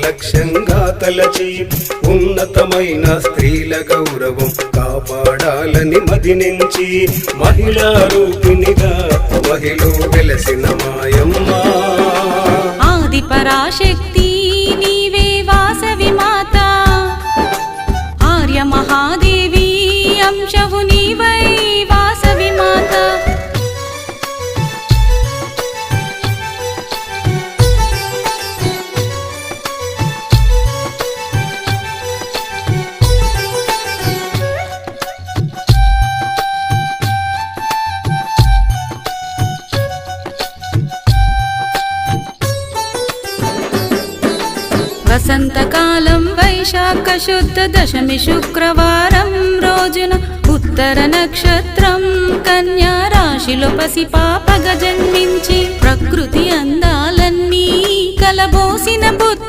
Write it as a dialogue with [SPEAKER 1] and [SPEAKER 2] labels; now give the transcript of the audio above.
[SPEAKER 1] లక్ష్యంగా తలచి ఉన్నతమైన స్త్రీల గౌరవం కాపాడాలని మదినించి మహిళా రూపిణిగా మహిళ వెలసిన మాయమ్మ
[SPEAKER 2] ఆది పరాశక్తి నీవే వాసవి మాత ఆర్య మహాదేవి అంశవు నీవై వాసవి మాత వసంతకాలం వైశాఖ శుద్ధ దశమి శుక్రవారం రోజున ఉత్తర నక్షత్రం కన్యా రాశిలో పసిపాపగా జన్మించి ప్రకృతి అందాలన్నీ కలబోసిన బుద్ధ